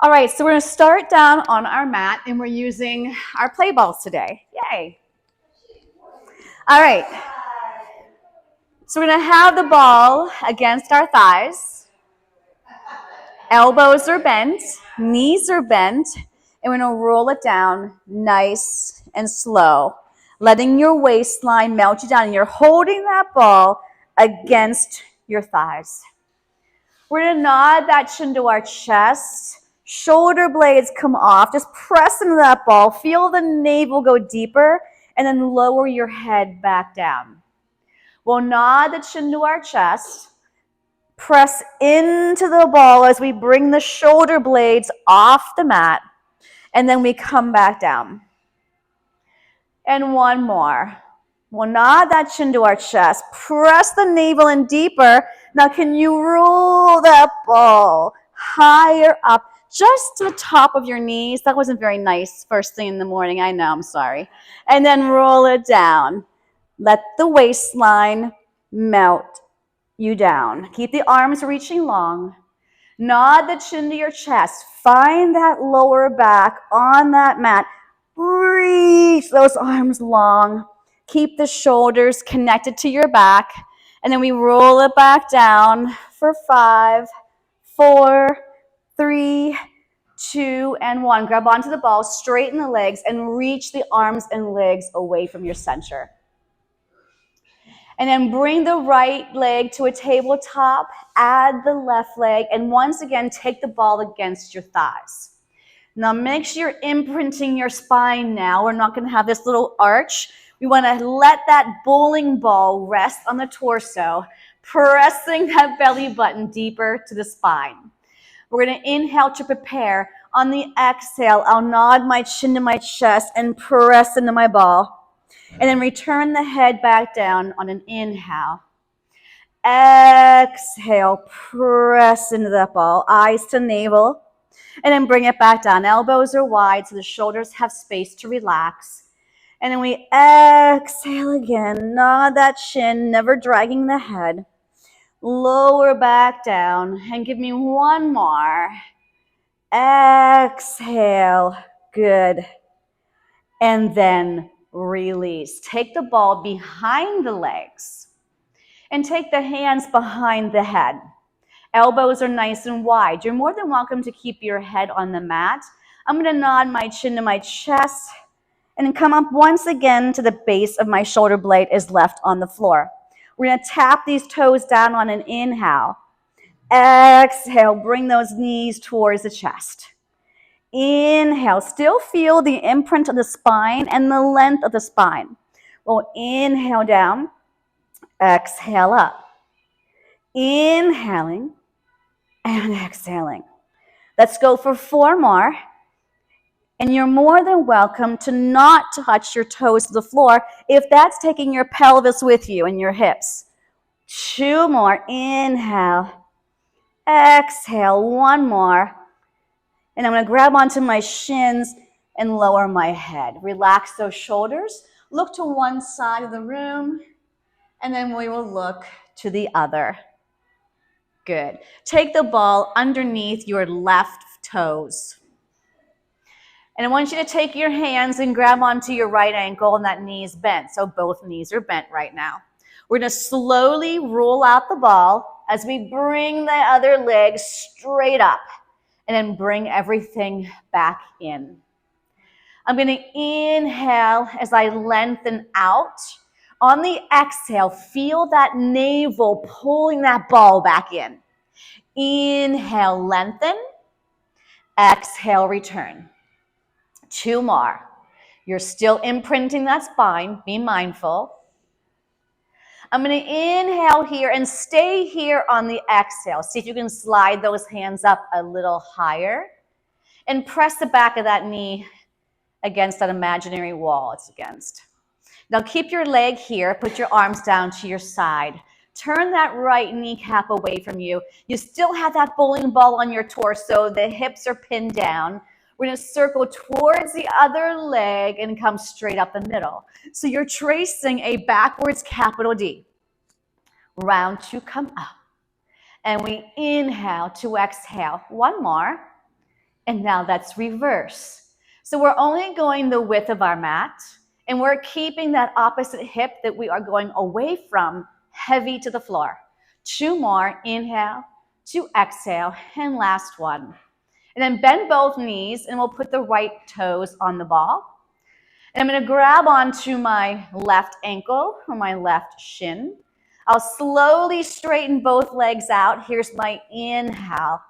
All right, so we're going to start down on our mat, and we're using our play balls today. Yay. All right. So we're going to have the ball against our thighs. Elbows are bent, knees are bent, and we're going to roll it down nice and slow, letting your waistline melt you down, and you're holding that ball against your thighs. We're going to nod that chin to our chest. Shoulder blades come off. Just press into that ball. Feel the navel go deeper, and then lower your head back down. We'll nod the chin to our chest. Press into the ball as we bring the shoulder blades off the mat, and then we come back down. And one more. We'll nod that chin to our chest. Press the navel in deeper. Now, can you roll that ball higher up, just to the top of your knees? That wasn't very nice first thing in the morning. I know, I'm sorry. And then roll it down. Let the waistline melt you down. Keep the arms reaching long. Nod the chin to your chest. Find that lower back on that mat. Reach those arms long. Keep the shoulders connected to your back. And then we roll it back down for 5, 4, 3, 2, and 1. Grab onto the ball, straighten the legs, and reach the arms and legs away from your center. And then bring the right leg to a tabletop, add the left leg, and once again, take the ball against your thighs. Now make sure you're imprinting your spine now. We're not gonna have this little arch. We wanna let that bowling ball rest on the torso, pressing that belly button deeper to the spine. We're gonna inhale to prepare. On the exhale, I'll nod my chin to my chest and press into my ball. And then return the head back down on an inhale. Exhale, press into that ball, eyes to navel. And then bring it back down. Elbows are wide so the shoulders have space to relax. And then we exhale again. Nod that chin, never dragging the head. Lower back down. And give me one more. Exhale. Good. And then release. Take the ball behind the legs and take the hands behind the head. Elbows are nice and wide. You're more than welcome to keep your head on the mat. I'm going to nod my chin to my chest and then come up once again to the base of my shoulder blade is left on the floor. We're going to tap these toes down on an inhale. Exhale, bring those knees towards the chest. Inhale, still feel the imprint of the spine and the length of the spine. We'll inhale down, exhale up. Inhaling and exhaling. Let's go for 4 more. And you're more than welcome to not touch your toes to the floor if that's taking your pelvis with you and your hips. 2 more. Inhale. Exhale. 1 more. And I'm going to grab onto my shins and lower my head. Relax those shoulders. Look to one side of the room, and then we will look to the other. Good. Take the ball underneath your left toes. And I want you to take your hands and grab onto your right ankle, and that knee is bent. So both knees are bent right now. We're going to slowly roll out the ball as we bring the other leg straight up. And then bring everything back in. I'm going to inhale as I lengthen out. On the exhale, feel that navel pulling that ball back in. Inhale, lengthen. Exhale, return. 2 more. You're still imprinting that spine. Be mindful. I'm going to inhale here and stay here on the exhale. See if you can slide those hands up a little higher and press the back of that knee against that imaginary wall it's against. Now keep your leg here. Put your arms down to your side. Turn that right kneecap away from you. You still have that bowling ball on your torso. The hips are pinned down. We're going to circle towards the other leg and come straight up the middle. So you're tracing a backwards capital D. Round to come up. And we inhale to exhale. 1 more. And now let's reverse. So we're only going the width of our mat, and we're keeping that opposite hip that we are going away from heavy to the floor. 2 more, inhale, 2 exhale, and last one. And then bend both knees, and we'll put the right toes on the ball. And I'm going to grab onto my left ankle or my left shin. I'll slowly straighten both legs out. Here's my inhale.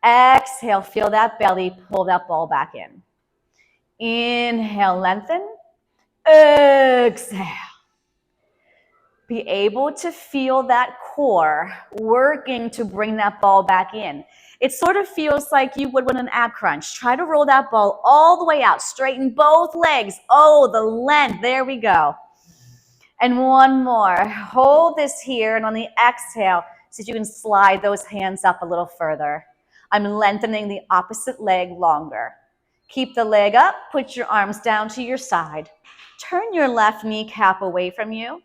Exhale, feel that belly, pull that ball back in. Inhale, lengthen. Exhale. Be able to feel that core working to bring that ball back in. It sort of feels like you would with an ab crunch. Try to roll that ball all the way out. Straighten both legs. Oh, the length. There we go. And one more. Hold this here, and on the exhale, see if you can slide those hands up a little further. I'm lengthening the opposite leg longer. Keep the leg up. Put your arms down to your side. Turn your left kneecap away from you.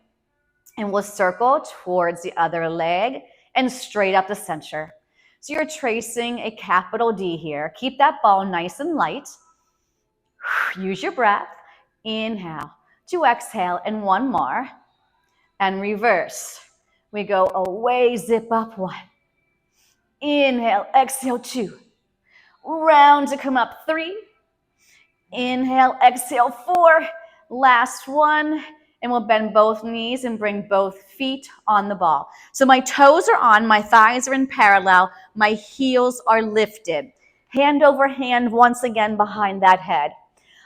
And we'll circle towards the other leg and straight up the center. So you're tracing a capital D here. Keep that ball nice and light. Use your breath. Inhale, 2 exhale, and one more. And reverse. We go away, zip up 1. Inhale, exhale 2. Round to come up 3. Inhale, exhale 4. Last one. And we'll bend both knees and bring both feet on the ball. So my toes are on, my thighs are in parallel, my heels are lifted. Hand over hand once again behind that head.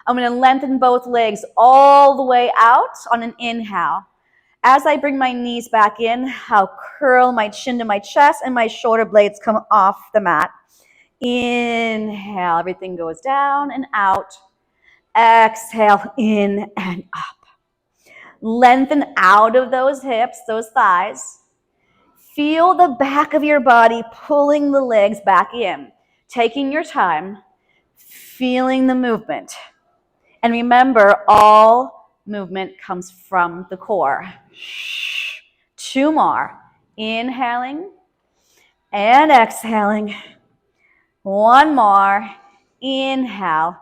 I'm going to lengthen both legs all the way out on an inhale. As I bring my knees back in, I'll curl my chin to my chest and my shoulder blades come off the mat. Inhale, everything goes down and out. Exhale, in and up. Lengthen out of those hips, those thighs. Feel the back of your body pulling the legs back in. Taking your time, feeling the movement. And remember, all movement comes from the core. 2 more. Inhaling and exhaling. 1 more. Inhale.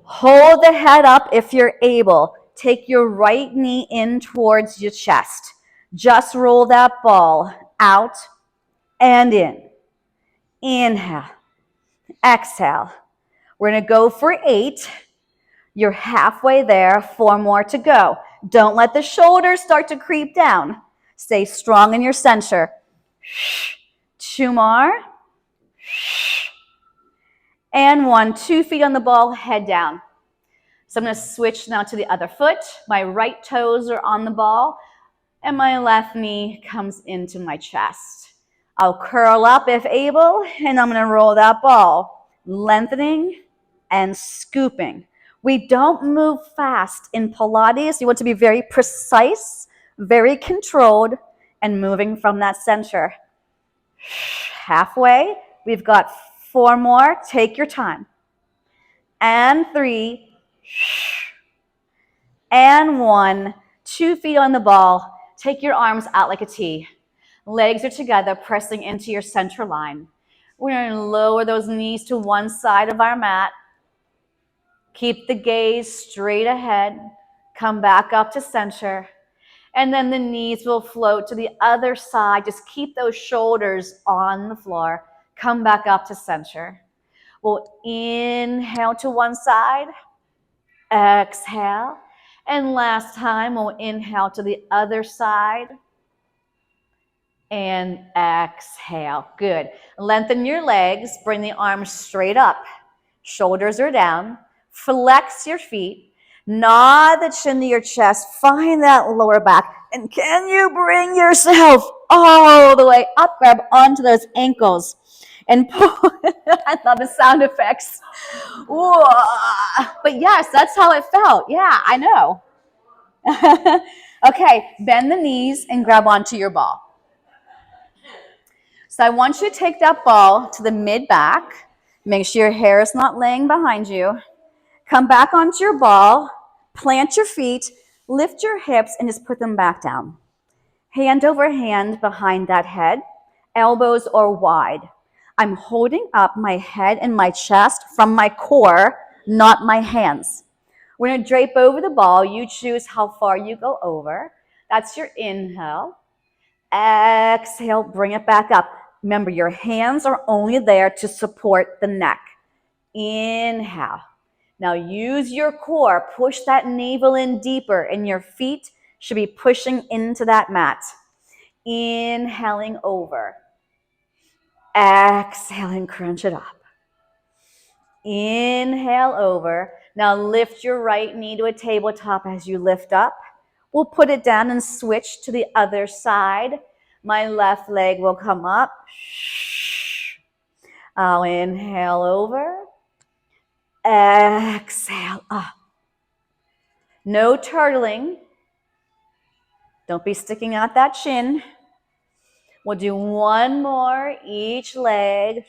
Hold the head up if you're able. Take your right knee in towards your chest. Just roll that ball out and in. Inhale. Exhale. We're going to go for 8. You're halfway there. 4 more to go. Don't let the shoulders start to creep down. Stay strong in your center. 2 more. And 1. 2 feet on the ball, head down. So I'm going to switch now to the other foot. My right toes are on the ball, and my left knee comes into my chest. I'll curl up if able, and I'm going to roll that ball, lengthening and scooping. We don't move fast in Pilates. You want to be very precise, very controlled, and moving from that center. Halfway. We've got 4 more. Take your time. And 3. And 1. 2 feet on the ball. Take your arms out like a T. Legs are together, pressing into your center line. We're going to lower those knees to one side of our mat. Keep the gaze straight ahead. Come back up to center. And then the knees will float to the other side. Just keep those shoulders on the floor. Come back up to center. We'll inhale to one side. Exhale. And last time, we'll inhale to the other side. And exhale. Good. Lengthen your legs. Bring the arms straight up. Shoulders are down. Flex your feet. Nod the chin to your chest. Find that lower back. And can you bring yourself all the way up? Grab onto those ankles. And pull. I love the sound effects. Whoa. But yes, that's how it felt. Yeah, I know. Okay, bend the knees and grab onto your ball. So I want you to take that ball to the mid-back. Make sure your hair is not laying behind you. Come back onto your ball. Plant your feet. Lift your hips and just put them back down. Hand over hand behind that head. Elbows are wide. I'm holding up my head and my chest from my core, not my hands. We're going to drape over the ball. You choose how far you go over. That's your inhale. Exhale, bring it back up. Remember, your hands are only there to support the neck. Inhale. Now use your core. Push that navel in deeper, and your feet should be pushing into that mat. Inhaling over. Exhaling, crunch it up. Inhale over. Now lift your right knee to a tabletop as you lift up. We'll put it down and switch to the other side. My left leg will come up. I'll inhale over. Exhale up. No turtling. Don't be sticking out that chin. We'll do one more each leg.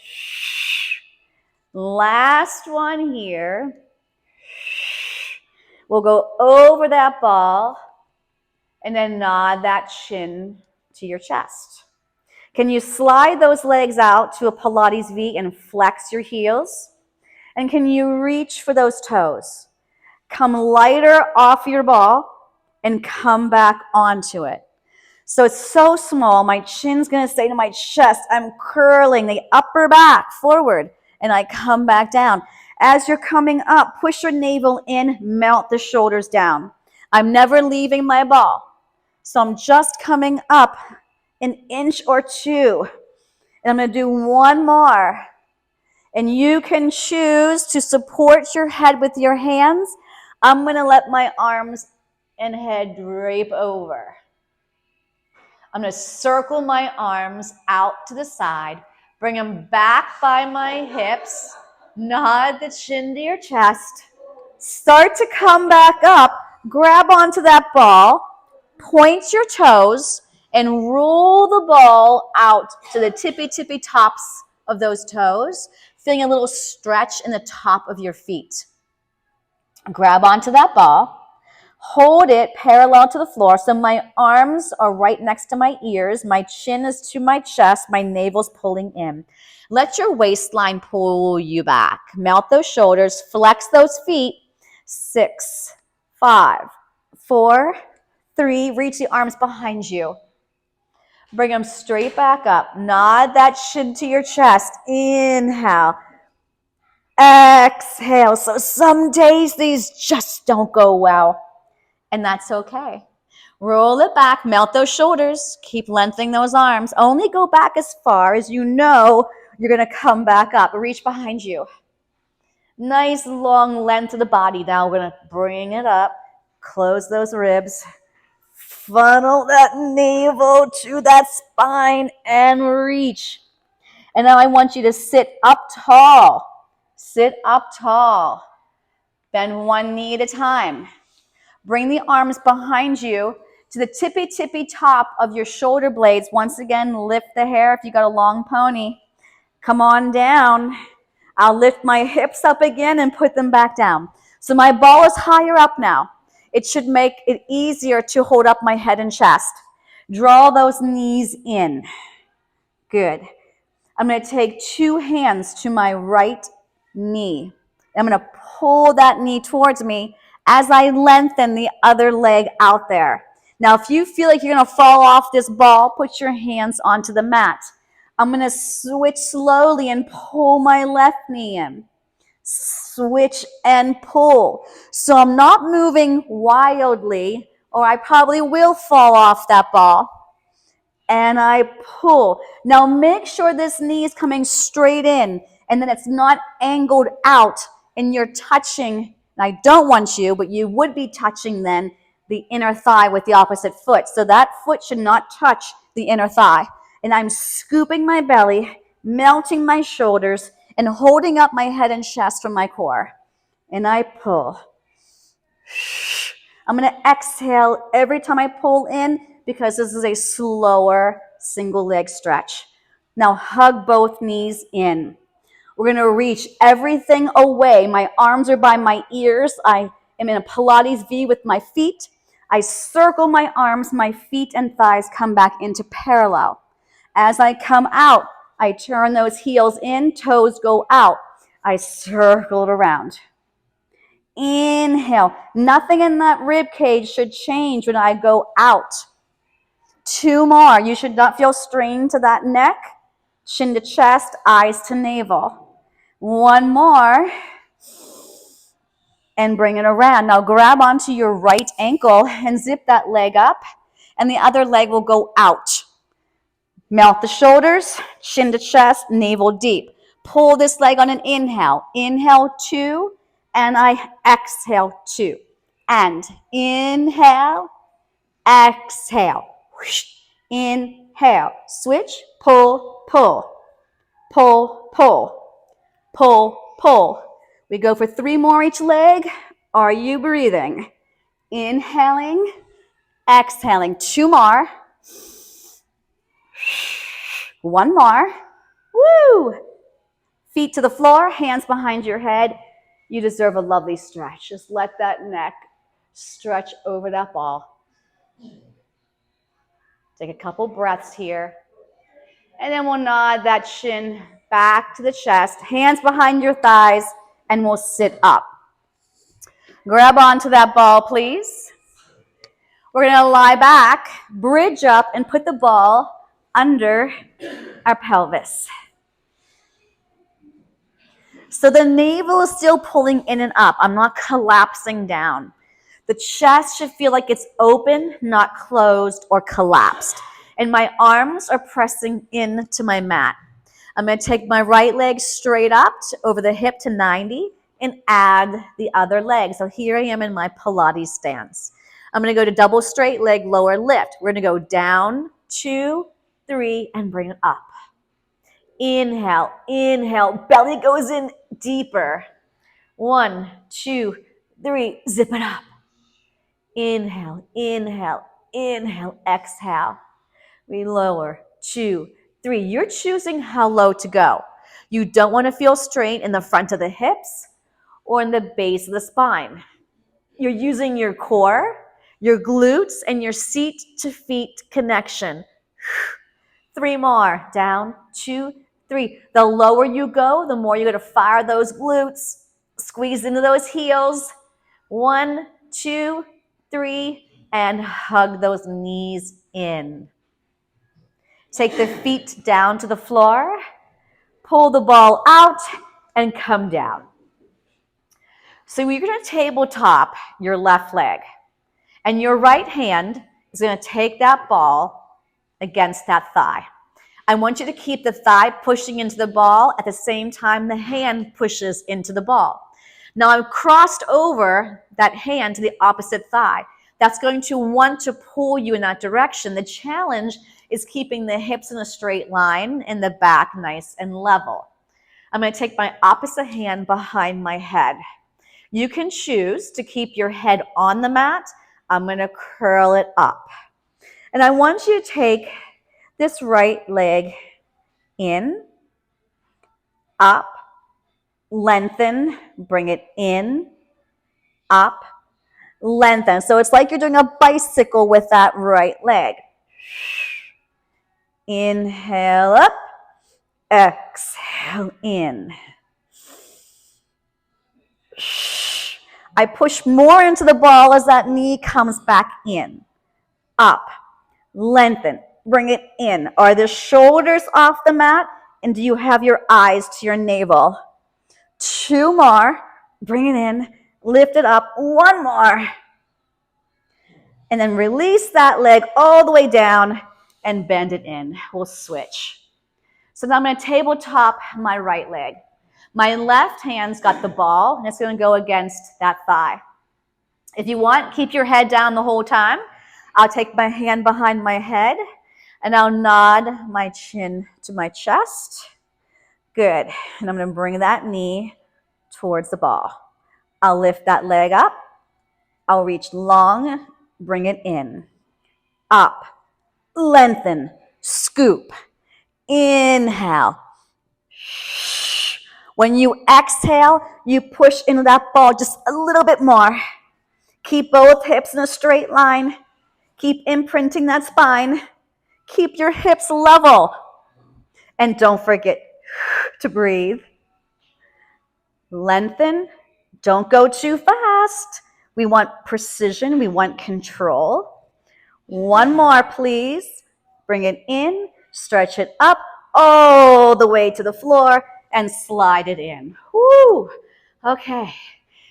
Last one here. We'll go over that ball and then nod that chin to your chest. Can you slide those legs out to a Pilates V and flex your heels? And can you reach for those toes? Come lighter off your ball and come back onto it. So it's so small, my chin's gonna stay to my chest. I'm curling the upper back forward and I come back down. As you're coming up, push your navel in, melt the shoulders down. I'm never leaving my ball. So I'm just coming up an inch or two. And I'm gonna do one more. And you can choose to support your head with your hands. I'm gonna let my arms and head drape over. I'm going to circle my arms out to the side, bring them back by my hips, nod the chin to your chest, start to come back up, grab onto that ball, point your toes, and roll the ball out to the tippy tops of those toes, feeling a little stretch in the top of your feet. Grab onto that ball. Hold it parallel to the floor so my arms are right next to my ears, my chin is to my chest, my navel's pulling in. Let your waistline pull you back. Melt those shoulders, flex those feet. 6, 5, 4, 3. Reach the arms behind you. Bring them straight back up. Nod that chin to your chest. Inhale. Exhale. So some days these just don't go well. And that's okay. Roll it back, melt those shoulders, keep lengthening those arms. Only go back as far as you know you're going to come back up. Reach behind you. Nice long length of the body. Now we're going to bring it up, close those ribs, funnel that navel to that spine and reach. And now I want you to sit up tall. Sit up tall. Bend one knee at a time. Bring the arms behind you to the tippy top of your shoulder blades. Once again, lift the hair if you got a long pony. Come on down. I'll lift my hips up again and put them back down. So my ball is higher up now. It should make it easier to hold up my head and chest. Draw those knees in. Good. I'm going to take 2 hands to my right knee. I'm going to pull that knee towards me as I lengthen the other leg out there. Now, if you feel like you're going to fall off this ball, put your hands onto the mat. I'm going to switch slowly and pull my left knee in. Switch and pull. So I'm not moving wildly, or I probably will fall off that ball. And I pull. Now make sure this knee is coming straight in and then it's not angled out and you're touching. And I don't want you, but you would be touching then the inner thigh with the opposite foot. So that foot should not touch the inner thigh. And I'm scooping my belly, melting my shoulders, and holding up my head and chest from my core. And I pull. I'm going to exhale every time I pull in because this is a slower single leg stretch. Now hug both knees in. We're going to reach everything away. My arms are by my ears. I am in a Pilates V with my feet. I circle my arms, my feet and thighs come back into parallel. As I come out, I turn those heels in, toes go out. I circle it around. Inhale. Nothing in that rib cage should change when I go out. 2 more. You should not feel strain to that neck. Chin to chest, eyes to navel. 1 more. And bring it around. Now grab onto your right ankle and zip that leg up, and the other leg will go out. Melt the shoulders, chin to chest, navel deep. Pull this leg on an inhale. Inhale, 2, and I exhale, 2. And inhale, exhale. Inhale, switch, pull, pull, pull, pull, pull, pull. We go for 3 more each leg. Are you breathing? Inhaling, exhaling. 2 more. 1 more. Woo! Feet to the floor, hands behind your head. You deserve a lovely stretch. Just let that neck stretch over that ball. Take a couple breaths here. And then we'll nod that chin back to the chest, hands behind your thighs, and we'll sit up. Grab onto that ball, please. We're going to lie back, bridge up, and put the ball under our pelvis. So the navel is still pulling in and up. I'm not collapsing down. The chest should feel like it's open, not closed or collapsed. And my arms are pressing into my mat. I'm going to take my right leg straight up over the hip to 90 and add the other leg. So here I am in my Pilates stance. I'm going to go to double straight leg, lower lift. We're going to go down, 2, 3, and bring it up. Inhale, inhale, belly goes in deeper. 1, 2, 3, zip it up. Inhale, inhale, inhale, exhale. We lower, 2, 3. You're choosing how low to go. You don't want to feel strain in the front of the hips or in the base of the spine. You're using your core, your glutes, and your seat to feet connection. 3 more. Down, 2, 3. The lower you go, the more you're going to fire those glutes, squeeze into those heels. 1, 2, 3, and hug those knees in. Take the feet down to the floor, pull the ball out, and come down. So you're going to tabletop your left leg, and your right hand is going to take that ball against that thigh. I want you to keep the thigh pushing into the ball at the same time the hand pushes into the ball. Now I've crossed over that hand to the opposite thigh. That's going to want to pull you in that direction. The challenge is keeping the hips in a straight line and the back nice and level. I'm going to take my opposite hand behind my head. You can choose to keep your head on the mat. I'm going to curl it up. And I want you to take this right leg in, up, lengthen, bring it in, up, lengthen. So it's like you're doing a bicycle with that right leg. Inhale up, exhale in. I push more into the ball as that knee comes back in. Up, lengthen, bring it in. Are the shoulders off the mat? And do you have your eyes to your navel? 2 more, bring it in, lift it up. 1 more. And then release that leg all the way down and bend it in. We'll switch. So now I'm going to tabletop my right leg. My left hand's got the ball, and it's going to go against that thigh. If you want, keep your head down the whole time. I'll take my hand behind my head, and I'll nod my chin to my chest. Good. And I'm going to bring that knee towards the ball. I'll lift that leg up. I'll reach long, bring it in. Up, lengthen, scoop. Inhale. When you exhale, you push into that ball just a little bit more. Keep both hips in a straight line. Keep imprinting that spine. Keep your hips level. And don't forget to breathe. Lengthen. Don't go too fast. We want precision. We want control. One more, please. Bring it in. Stretch it up all the way to the floor and slide it in. Woo! Okay.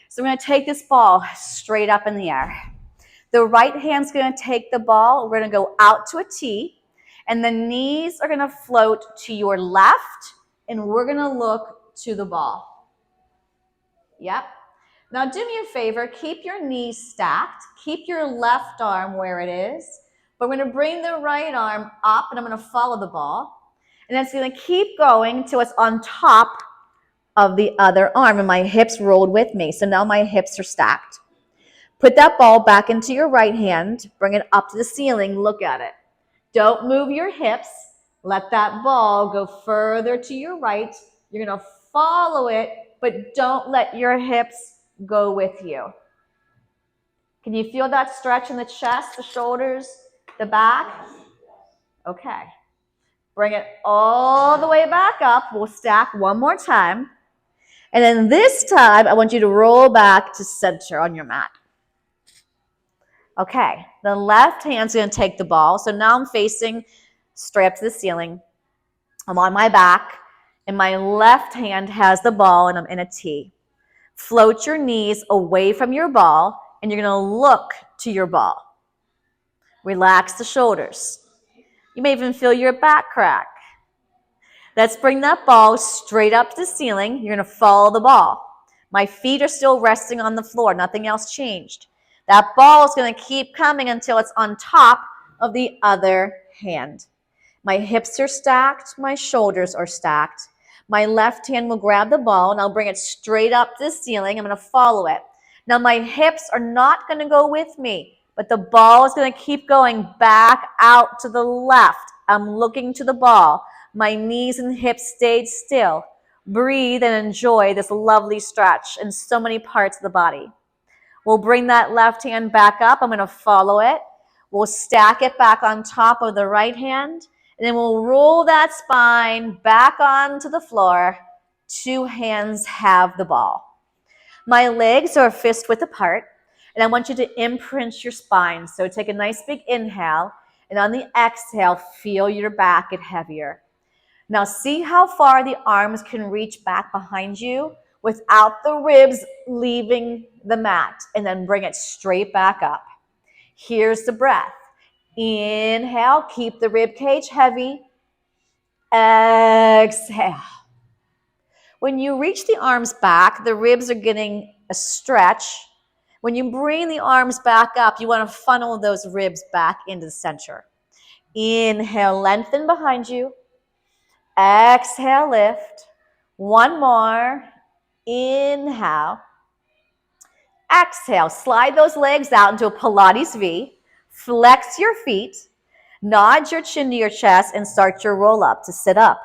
So we're going to take this ball straight up in the air. The right hand's going to take the ball. We're going to go out to a T. And the knees are going to float to your left. And we're going to look to the ball. Yep. Now do me a favor. Keep your knees stacked. Keep your left arm where it is. But we're going to bring the right arm up. And I'm going to follow the ball. And it's going to keep going until it's on top of the other arm. And my hips rolled with me. So now my hips are stacked. Put that ball back into your right hand. Bring it up to the ceiling. Look at it. Don't move your hips. Let that ball go further to your right. You're going to follow it, but don't let your hips go with you. Can you feel that stretch in the chest, the shoulders, the back? Okay. Bring it all the way back up. We'll stack one more time. And then this time, I want you to roll back to center on your mat. Okay, the left hand's going to take the ball. So now I'm facing straight up to the ceiling. I'm on my back, and my left hand has the ball, and I'm in a T. Float your knees away from your ball, and you're going to look to your ball. Relax the shoulders. You may even feel your back crack. Let's bring that ball straight up to the ceiling. You're going to follow the ball. My feet are still resting on the floor. Nothing else changed. That ball is going to keep coming until it's on top of the other hand. My hips are stacked. My shoulders are stacked. My left hand will grab the ball, and I'll bring it straight up to the ceiling. I'm going to follow it. Now, my hips are not going to go with me, but the ball is going to keep going back out to the left. I'm looking to the ball. My knees and hips stayed still. Breathe and enjoy this lovely stretch in so many parts of the body. We'll bring that left hand back up. I'm going to follow it. We'll stack it back on top of the right hand. And then we'll roll that spine back onto the floor. Two hands have the ball. My legs are fist width apart. And I want you to imprint your spine. So take a nice big inhale. And on the exhale, feel your back get heavier. Now see how far the arms can reach back behind you without the ribs leaving the mat, and then bring it straight back up. Here's the breath. Inhale, keep the rib cage heavy. Exhale. When you reach the arms back, the ribs are getting a stretch. When you bring the arms back up, you want to funnel those ribs back into the center. Inhale, lengthen behind you. Exhale, lift. One more. Inhale. Exhale. Slide those legs out into a Pilates V. Flex your feet. Nod your chin to your chest and start your roll up to sit up.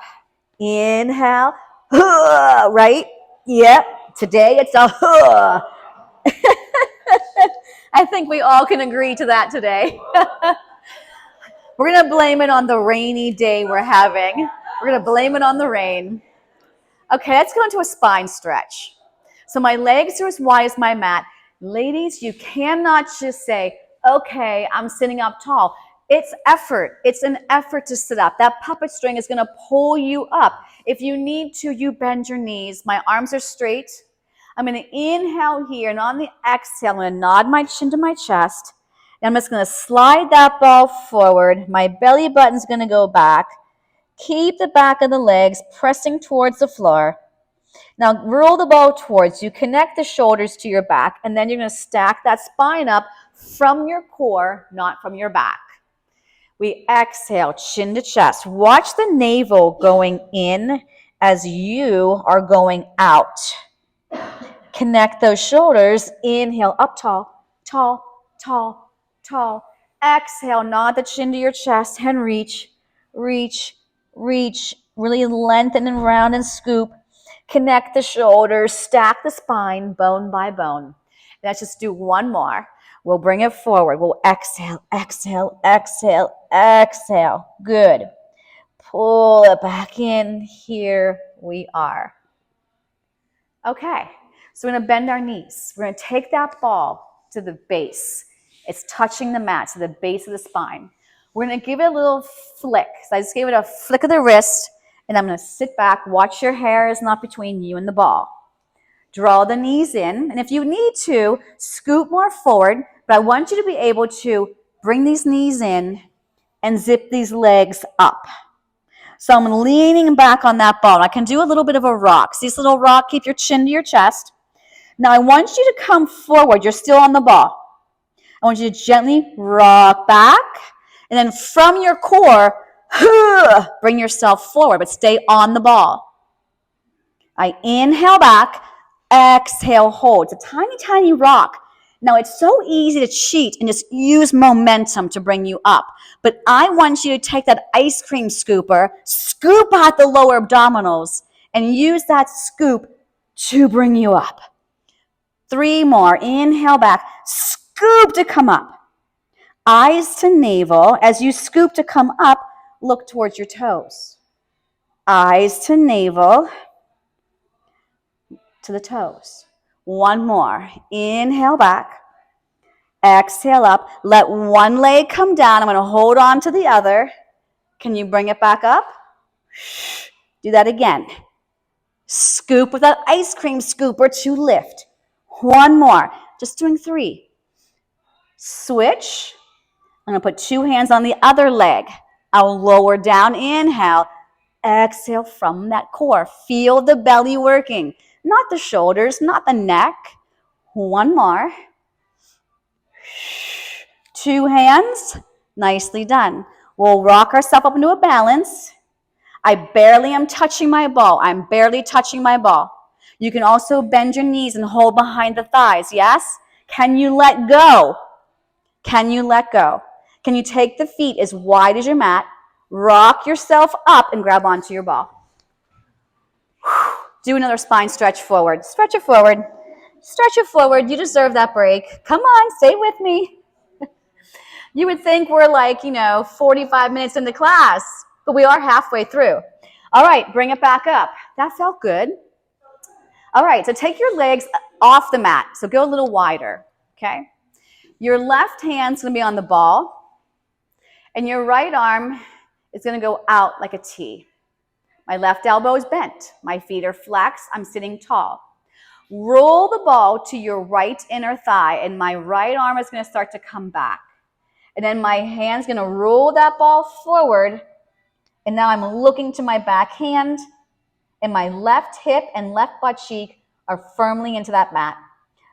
Inhale. Right? Yep. Today it's a I think we all can agree to that today. We're going to blame it on the rainy day we're having. We're going to blame it on the rain. Okay, let's go into a spine stretch. So my legs are as wide as my mat. Ladies, you cannot just say, okay, I'm sitting up tall. It's effort. It's an effort to sit up. That puppet string is going to pull you up. If you need to, you bend your knees. My arms are straight. I'm going to inhale here, and on the exhale, I'm going to nod my chin to my chest. And I'm just going to slide that ball forward. My belly button's going to go back. Keep the back of the legs pressing towards the floor. Now roll the ball towards you. Connect the shoulders to your back, and then you're going to stack that spine up from your core, not from your back. We exhale, chin to chest. Watch the navel going in as you are going out. Connect those shoulders. Inhale, up tall, tall, tall, tall. Exhale, nod the chin to your chest and reach, reach, reach. Really lengthen and round and scoop. Connect the shoulders, stack the spine bone by bone. Let's just do one more. We'll bring it forward. We'll exhale, exhale, exhale, exhale. Good. Pull it back in. Here we are. Okay, so we're going to bend our knees. We're going to take that ball to the base. It's touching the mat, to the base of the spine. We're going to give it a little flick. So I just gave it a flick of the wrist, and I'm going to sit back. Watch your hair is not between you and the ball. Draw the knees in, and if you need to, scoot more forward, but I want you to be able to bring these knees in and zip these legs up. So I'm leaning back on that ball. I can do a little bit of a rock. See this little rock? Keep your chin to your chest. Now I want you to come forward. You're still on the ball. I want you to gently rock back. And then from your core, bring yourself forward, but stay on the ball. I inhale back, exhale, hold. It's a tiny, tiny rock. Now, it's so easy to cheat and just use momentum to bring you up. But I want you to take that ice cream scooper, scoop out the lower abdominals, and use that scoop to bring you up. 3 more. Inhale back. Scoop to come up. Eyes to navel. As you scoop to come up, look towards your toes. Eyes to navel, to the toes. 1 more. Inhale back. Exhale up. Let one leg come down. I'm going to hold on to the other. Can you bring it back up? Do that again. Scoop with that ice cream scooper to lift. 1 more. Just doing 3. Switch. I'm going to put 2 hands on the other leg. I'll lower down. Inhale. Exhale from that core. Feel the belly working. Not the shoulders, not the neck. 1 more. 2 hands. Nicely done. We'll rock ourselves up into a balance. I barely am touching my ball. I'm barely touching my ball. You can also bend your knees and hold behind the thighs. Yes? Can you let go? Can you let go? Can you take the feet as wide as your mat? Rock yourself up and grab onto your ball. Do another spine stretch forward. Stretch it forward. Stretch it forward. You deserve that break. Come on, stay with me. You would think we're like, 45 minutes into class, but we are halfway through. All right, bring it back up. That felt good. All right, so take your legs off the mat. So go a little wider, okay? Your left hand's going to be on the ball, and your right arm is going to go out like a T. My left elbow is bent. My feet are flexed. I'm sitting tall. Roll the ball to your right inner thigh, and my right arm is going to start to come back. And then my hand's going to roll that ball forward, and now I'm looking to my back hand, and my left hip and left butt cheek are firmly into that mat.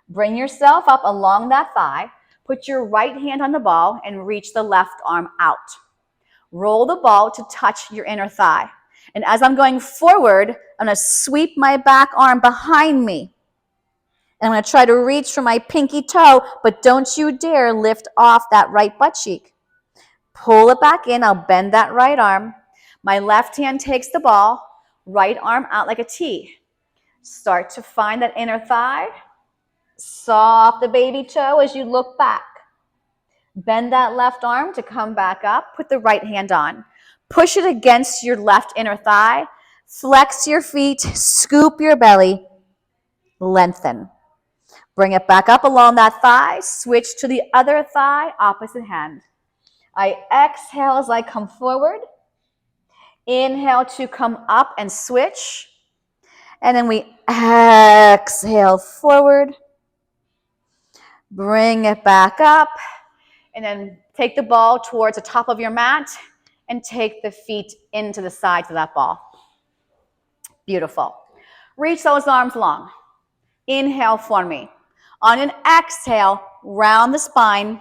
Bring yourself up along that thigh. Put your right hand on the ball and reach the left arm out. Roll the ball to touch your inner thigh. And as I'm going forward, I'm going to sweep my back arm behind me. And I'm going to try to reach for my pinky toe, but don't you dare lift off that right butt cheek. Pull it back in. I'll bend that right arm. My left hand takes the ball, right arm out like a T. Start to find that inner thigh. Saw off the baby toe as you look back. Bend that left arm to come back up. Put the right hand on. Push it against your left inner thigh. Flex your feet. Scoop your belly. Lengthen. Bring it back up along that thigh. Switch to the other thigh, opposite hand. I exhale as I come forward. Inhale to come up and switch. And then we exhale forward. Bring it back up. And then take the ball towards the top of your mat and take the feet into the sides of that ball. Beautiful. Reach those arms long. Inhale for me. On an exhale, round the spine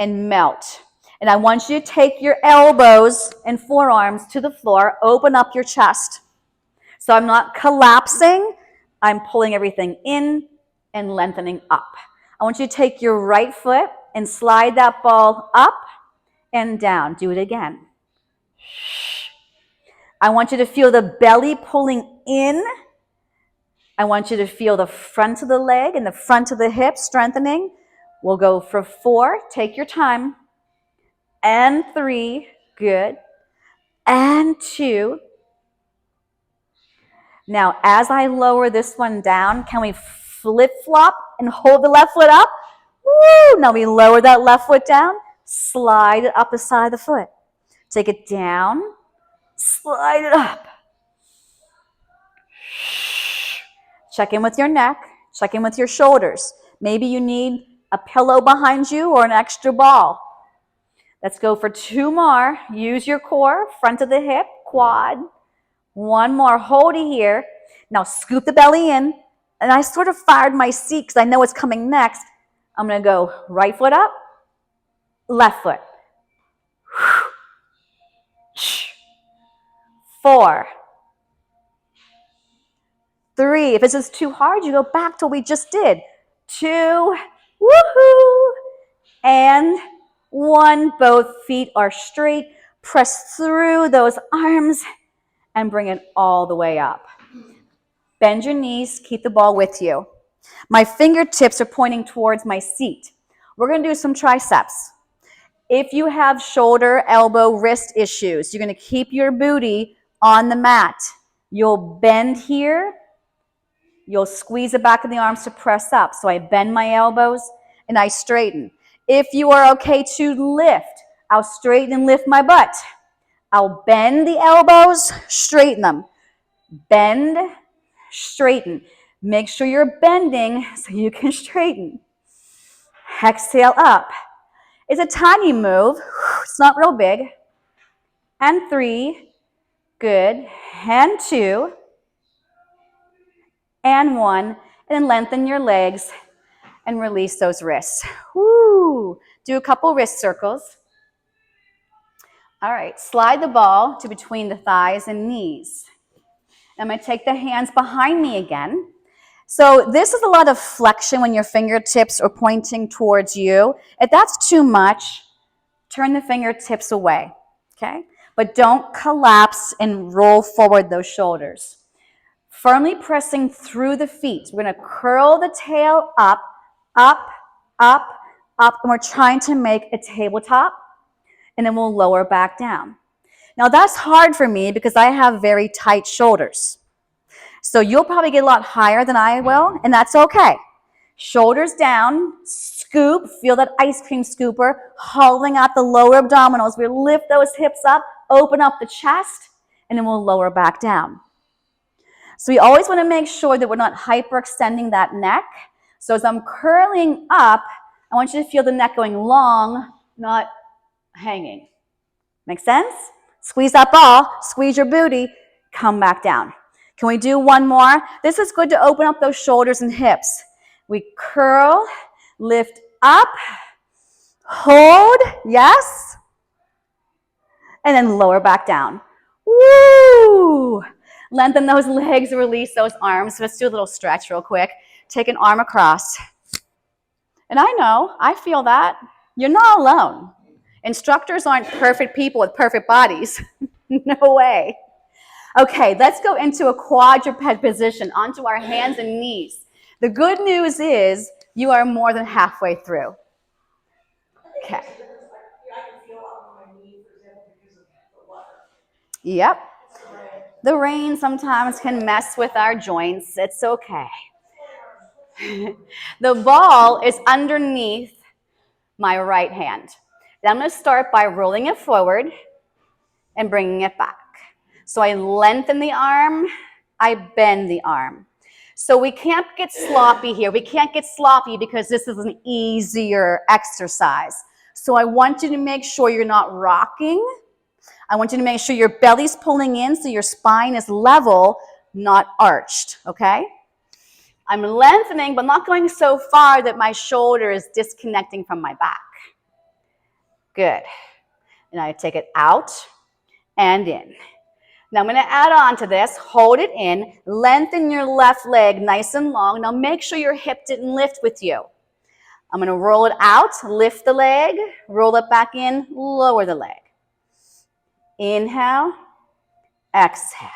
and melt. And I want you to take your elbows and forearms to the floor. Open up your chest. So I'm not collapsing. I'm pulling everything in and lengthening up. I want you to take your right foot and slide that ball up and down. Do it again. I want you to feel the belly pulling in. I want you to feel the front of the leg and the front of the hip strengthening. We'll go for 4. Take your time. And 3. Good. and 2. Now, as I lower this one down, can we flip-flop and hold the left foot up? Woo! Now we lower that left foot down, slide it up the side of the foot. Take it down, slide it up. Check in with your neck, check in with your shoulders. Maybe you need a pillow behind you or an extra ball. Let's go for 2 more. Use your core, front of the hip, quad. 1 more, hold it here. Now scoop the belly in. And I sort of fired my seat because I know what's coming next. I'm going to go right foot up, left foot. 4, 3. If this is too hard, you go back to what we just did. 2, woohoo, and 1. Both feet are straight. Press through those arms and bring it all the way up. Bend your knees, keep the ball with you. My fingertips are pointing towards my seat. We're going to do some triceps. If you have shoulder, elbow, wrist issues, you're going to keep your booty on the mat. You'll bend here. You'll squeeze the back of the arms to press up. So I bend my elbows and I straighten. If you are okay to lift, I'll straighten and lift my butt. I'll bend the elbows, straighten them. Bend, straighten. Make sure you're bending so you can straighten. Exhale up. It's a tiny move. It's not real big. And 3. Good. And 2. And 1. And then lengthen your legs and release those wrists. Woo. Do a couple wrist circles. All right. Slide the ball to between the thighs and knees. I'm going to take the hands behind me again. So this is a lot of flexion when your fingertips are pointing towards you. If that's too much, turn the fingertips away, okay? But don't collapse and roll forward those shoulders. Firmly pressing through the feet. We're going to curl the tail up, up, up, up, and we're trying to make a tabletop, and then we'll lower back down. Now that's hard for me because I have very tight shoulders. So you'll probably get a lot higher than I will, and that's okay. Shoulders down, scoop, feel that ice cream scooper, hauling out the lower abdominals. We lift those hips up, open up the chest, and then we'll lower back down. So we always want to make sure that we're not hyperextending that neck. So as I'm curling up, I want you to feel the neck going long, not hanging. Make sense? Squeeze that ball, squeeze your booty, come back down. Can we do 1 more? This is good to open up those shoulders and hips. We curl, lift up, hold, yes, and then lower back down. Woo! Lengthen those legs, release those arms. Let's do a little stretch real quick. Take an arm across. And I know, I feel that. You're not alone. Instructors aren't perfect people with perfect bodies. No way. Okay, let's go into a quadruped position, onto our hands and knees. The good news is you are more than halfway through. Okay. Yep. The rain sometimes can mess with our joints. It's okay. The ball is underneath my right hand. Then I'm going to start by rolling it forward and bringing it back. So I lengthen the arm, I bend the arm. So we can't get sloppy here. We can't get sloppy because this is an easier exercise. So I want you to make sure you're not rocking. I want you to make sure your belly's pulling in so your spine is level, not arched, okay? I'm lengthening, but not going so far that my shoulder is disconnecting from my back. Good. And I take it out and in. Now I'm going to add on to this, hold it in, lengthen your left leg nice and long. Now make sure your hip didn't lift with you. I'm going to roll it out, lift the leg, roll it back in, lower the leg. Inhale, exhale.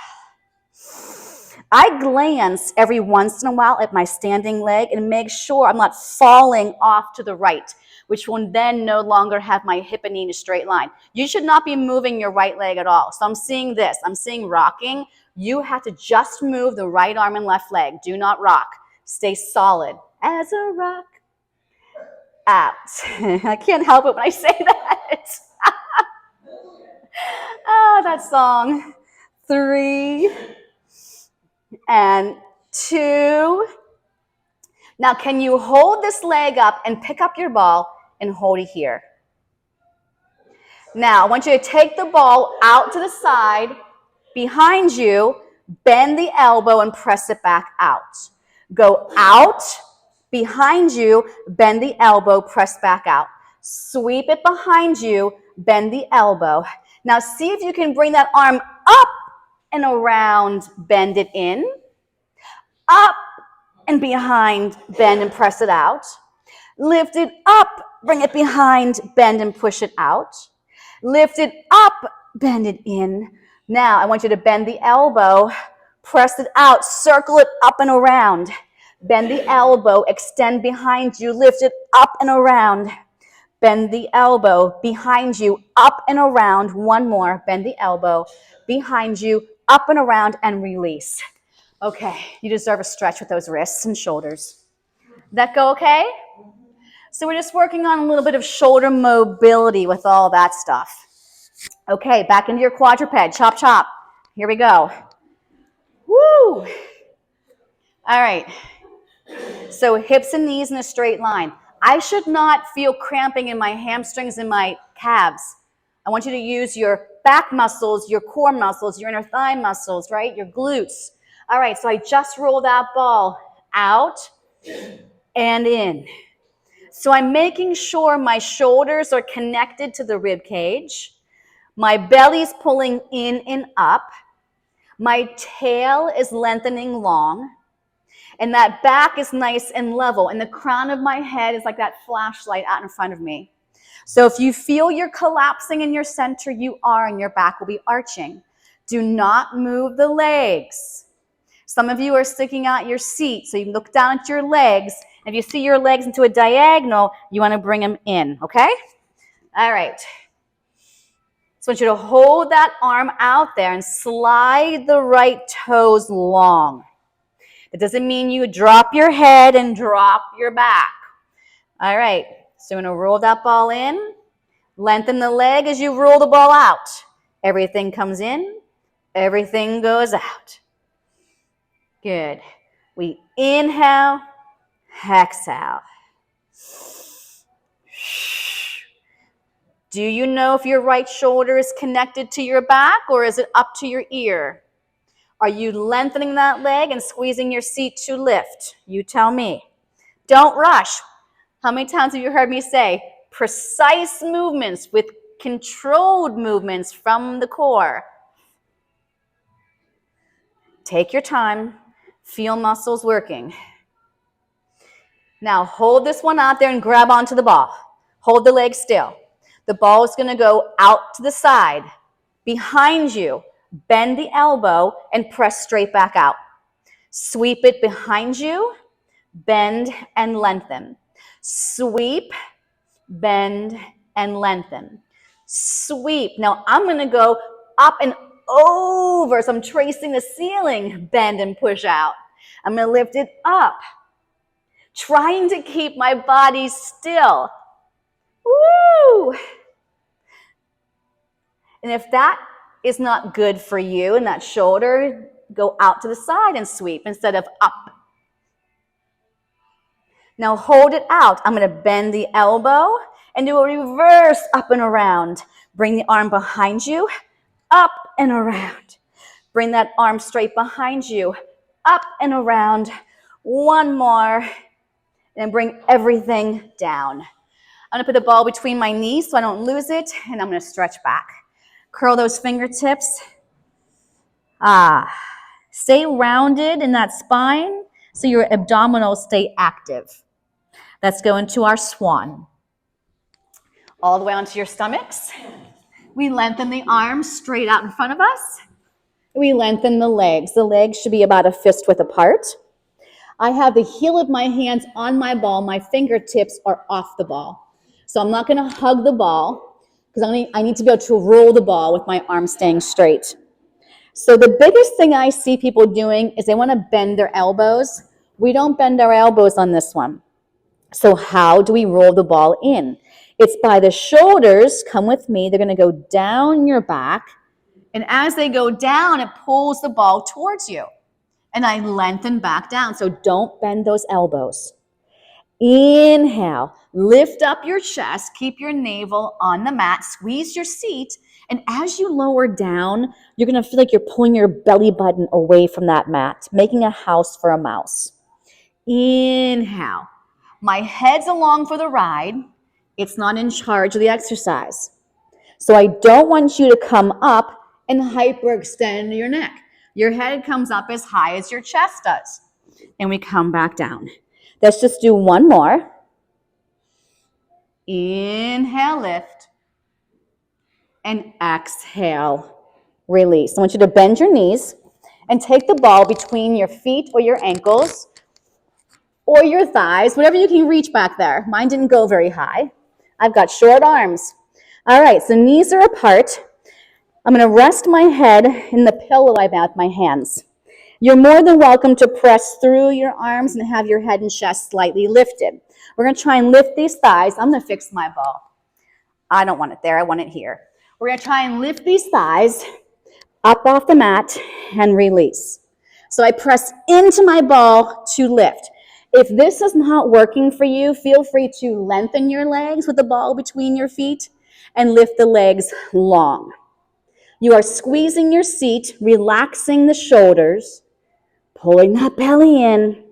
I glance every once in a while at my standing leg and make sure I'm not falling off to the right. which will then no longer have my hip and knee in a straight line. You should not be moving your right leg at all. So I'm seeing this. I'm seeing rocking. You have to just move the right arm and left leg. Do not rock. Stay solid as a rock. Out. I can't help it when I say that. Oh, that song. 3 and 2. Now, can you hold this leg up and pick up your ball and hold it here? Now, I want you to take the ball out to the side, behind you, bend the elbow and press it back out. Go out, behind you, bend the elbow, press back out. Sweep it behind you, bend the elbow. Now, see if you can bring that arm up and around, bend it in, up and behind, bend and press it out. Lift it up, bring it behind, bend and push it out. Lift it up, bend it in. Now, I want you to bend the elbow, press it out, circle it up and around. Bend the elbow, extend behind you, lift it up and around. Bend the elbow behind you, up and around. One more, bend the elbow behind you, up and around, and release. Okay, you deserve a stretch with those wrists and shoulders. That go okay? So we're just working on a little bit of shoulder mobility with all that stuff. Okay, back into your quadruped. Chop, chop. Here we go. Woo! All right. So hips and knees in a straight line. I should not feel cramping in my hamstrings and my calves. I want you to use your back muscles, your core muscles, your inner thigh muscles, right? Your glutes. All right, so I just roll that ball out and in. So I'm making sure my shoulders are connected to the rib cage. My belly's pulling in and up. My tail is lengthening long. And that back is nice and level. And the crown of my head is like that flashlight out in front of me. So if you feel you're collapsing in your center, you are, and your back will be arching. Do not move the legs. Some of you are sticking out your seat, so you can look down at your legs. If you see your legs into a diagonal, you want to bring them in, okay? All right. So I want you to hold that arm out there and slide the right toes long. It doesn't mean you drop your head and drop your back. All right. So I'm going to roll that ball in. Lengthen the leg as you roll the ball out. Everything comes in. Everything goes out. Good. We inhale, exhale. Do you know if your right shoulder is connected to your back or is it up to your ear? Are you lengthening that leg and squeezing your seat to lift? You tell me. Don't rush. How many times have you heard me say precise movements with controlled movements from the core? Take your time. Feel muscles working. Now hold this one out there and grab onto the ball. Hold the leg still. The ball is going to go out to the side. Behind you, bend the elbow and press straight back out. Sweep it behind you, bend and lengthen. Sweep, bend and lengthen. Sweep. Now I'm going to go up and over. So I'm tracing the ceiling, bend and push out. I'm going to lift it up, trying to keep my body still. Woo! And if that is not good for you and that shoulder, go out to the side and sweep instead of up. Now hold it out. I'm going to bend the elbow and do a reverse up and around. Bring the arm behind you, up and around. Bring that arm straight behind you, up and around. One more. And bring everything down. I'm going to put the ball between my knees so I don't lose it, and I'm going to stretch back. Curl those fingertips. Stay rounded in that spine so your abdominals stay active. Let's go into our swan. All the way onto your stomachs. We lengthen the arms straight out in front of us. We lengthen the legs. The legs should be about a fist width apart. I have the heel of my hands on my ball. My fingertips are off the ball. So I'm not going to hug the ball because I need to be able to roll the ball with my arms staying straight. So the biggest thing I see people doing is they want to bend their elbows. We don't bend our elbows on this one. So how do we roll the ball in? It's by the shoulders. Come with me. They're going to go down your back. And as they go down, it pulls the ball towards you. And I lengthen back down. So don't bend those elbows. Inhale, lift up your chest, keep your navel on the mat, squeeze your seat, and as you lower down, you're going to feel like you're pulling your belly button away from that mat, making a house for a mouse. Inhale, my head's along for the ride. It's not in charge of the exercise. So I don't want you to come up and hyperextend your neck. Your head comes up as high as your chest does, and we come back down. Let's just do one more. Inhale, lift. And exhale, release. I want you to bend your knees and take the ball between your feet or your ankles or your thighs, whatever you can reach back there. Mine didn't go very high. I've got short arms. All right, so knees are apart. I'm going to rest my head in the pillow I have with my hands. You're more than welcome to press through your arms and have your head and chest slightly lifted. We're going to try and lift these thighs. I'm going to fix my ball. I don't want it there. I want it here. We're going to try and lift these thighs up off the mat and release. So I press into my ball to lift. If this is not working for you, feel free to lengthen your legs with the ball between your feet and lift the legs long. You are squeezing your seat, relaxing the shoulders, pulling that belly in.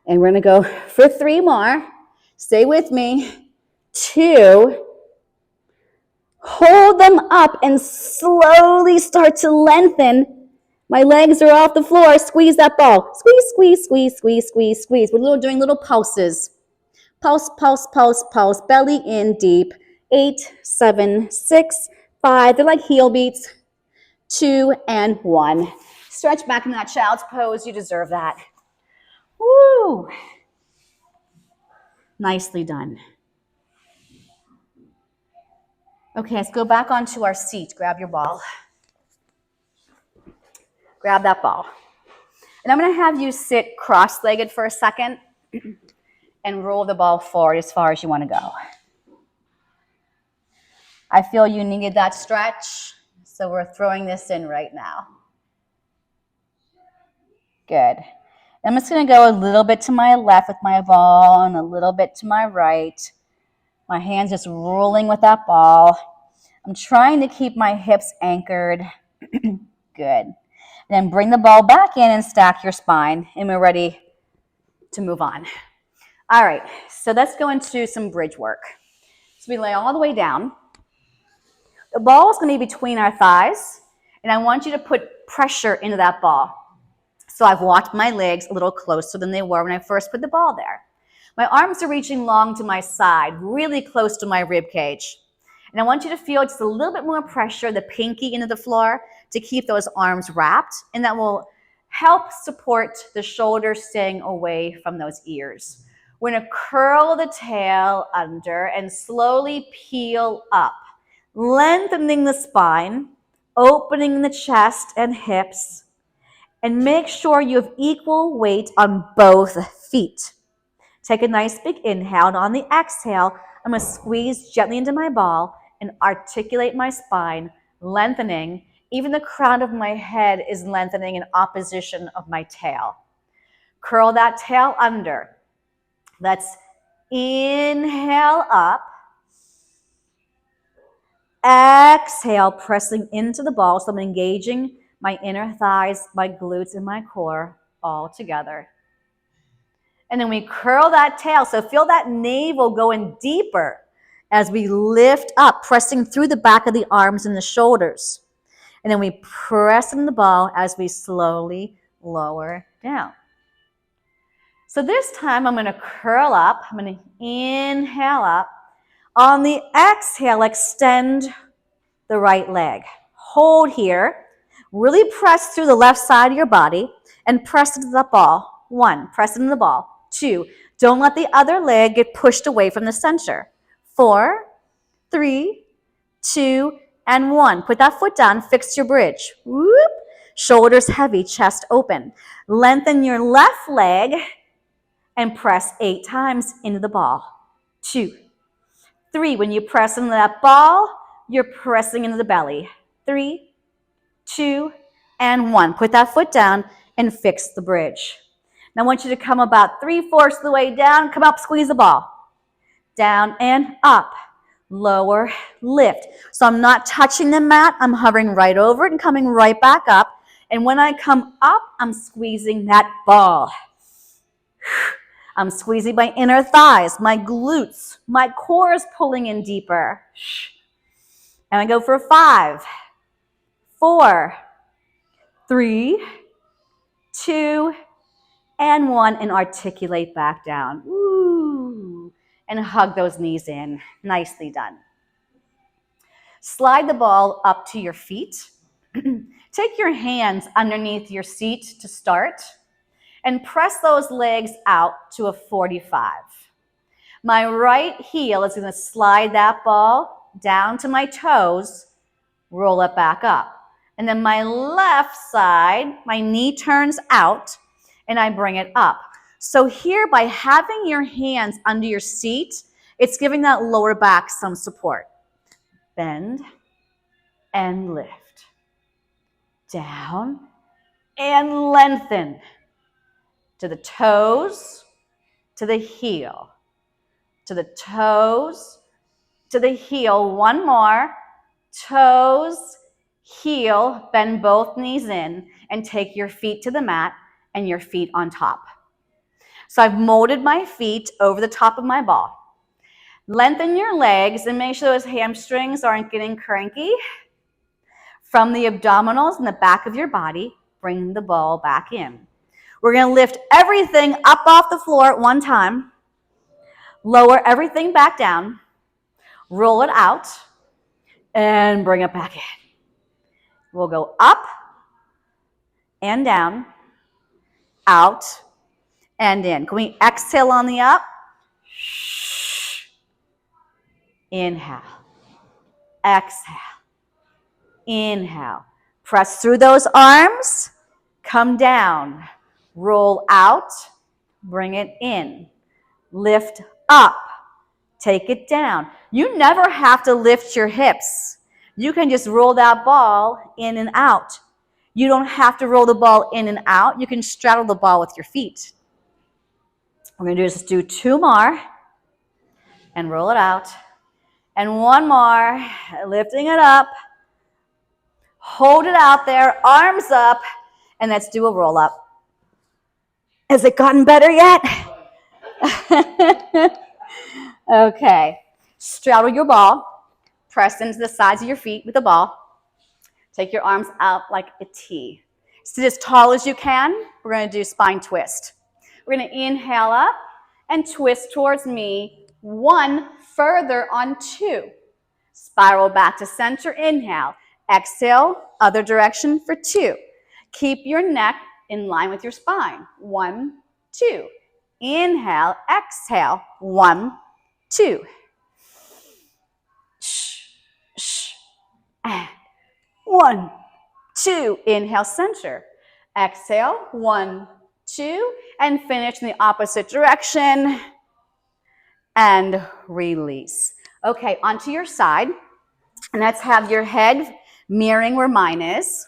And we're going to go for 3 more. Stay with me. 2. Hold them up and slowly start to lengthen. My legs are off the floor. Squeeze that ball. Squeeze, squeeze, squeeze, squeeze, squeeze, squeeze. We're doing little pulses. Pulse, pulse, pulse, pulse. Belly in deep. 8, 7, 6, 5. They're like heel beats. 2 and 1. Stretch back in that child's pose. You deserve that. Woo! Nicely done. Okay, let's go back onto our seat. Grab your ball. Grab that ball. And I'm going to have you sit cross-legged for a second and roll the ball forward as far as you want to go. I feel you needed that stretch, so we're throwing this in right now. Good. I'm just going to go a little bit to my left with my ball and a little bit to my right. My hands just rolling with that ball. I'm trying to keep my hips anchored. Good. And then bring the ball back in and stack your spine, and we're ready to move on. All right, so let's go into some bridge work. So we lay all the way down. The ball is going to be between our thighs, and I want you to put pressure into that ball. So I've walked my legs a little closer than they were when I first put the ball there. My arms are reaching long to my side, really close to my rib cage. And I want you to feel just a little bit more pressure, the pinky into the floor, to keep those arms wrapped, and that will help support the shoulders staying away from those ears. We're going to curl the tail under and slowly peel up, lengthening the spine, opening the chest and hips, and make sure you have equal weight on both feet. Take a nice big inhale, and on the exhale, I'm going to squeeze gently into my ball and articulate my spine, lengthening. Even the crown of my head is lengthening in opposition of my tail. Curl that tail under. Let's inhale up. Exhale, pressing into the ball. So I'm engaging my inner thighs, my glutes, and my core all together. And then we curl that tail. So feel that navel going deeper as we lift up, pressing through the back of the arms and the shoulders. And then we press in the ball as we slowly lower down. So this time I'm going to curl up. I'm going to inhale up. On the exhale, extend the right leg. Hold here. Really press through the left side of your body and press into the ball. 1, press into the ball. 2, Don't let the other leg get pushed away from the center. 4, 3, 2, and 1. Put that foot down, fix your bridge. Whoop. Shoulders heavy, chest open. Lengthen your left leg and press 8 times into the ball. 2, 3. When you press into that ball, you're pressing into the belly. 3, 2, and 1. Put that foot down and fix the bridge. Now I want you to come about 3/4 of the way down. Come up, squeeze the ball. Down and up. Lower, lift. So I'm not touching the mat. I'm hovering right over it and coming right back up. And when I come up, I'm squeezing that ball. I'm squeezing my inner thighs, my glutes. My core is pulling in deeper. And I go for 5, 4, 3, 2, and 1, and articulate back down. Ooh. And hug those knees in. Nicely done. Slide the ball up to your feet. Take your hands underneath your seat to start and press those legs out to a 45. My right heel is going to slide that ball down to my toes, roll it back up. And then my left side, my knee turns out and I bring it up. So here, by having your hands under your seat, it's giving that lower back some support. Bend and lift. Down and lengthen. To the toes, to the heel. To the toes, to the heel. One more. Toes, heel, bend both knees in, and take your feet to the mat and your feet on top. So I've molded my feet over the top of my ball. Lengthen your legs and make sure those hamstrings aren't getting cranky. From the abdominals in the back of your body, bring the ball back in. We're going to lift everything up off the floor at one time. Lower everything back down. Roll it out. And bring it back in. We'll go up and down, out and in. Can we exhale on the up? Inhale. Exhale. Inhale. Press through those arms. Come down. Roll out. Bring it in. Lift up. Take it down. You never have to lift your hips. You can just roll that ball in and out. You don't have to roll the ball in and out. You can straddle the ball with your feet. We're going to just do 2 more and roll it out. And 1 more, lifting it up. Hold it out there, arms up, and let's do a roll up. Has it gotten better yet? Okay. Straddle your ball. Press into the sides of your feet with the ball. Take your arms out like a T. Sit as tall as you can. We're going to do spine twist. We're going to inhale up and twist towards me. 1, further on 2. Spiral back to center, inhale. Exhale, other direction for 2. Keep your neck in line with your spine. 1, 2. Inhale, exhale. 1, 2. And 1, 2. Inhale, center. Exhale, 1, 2. And finish in the opposite direction. And release. Okay, onto your side. And let's have your head mirroring where mine is.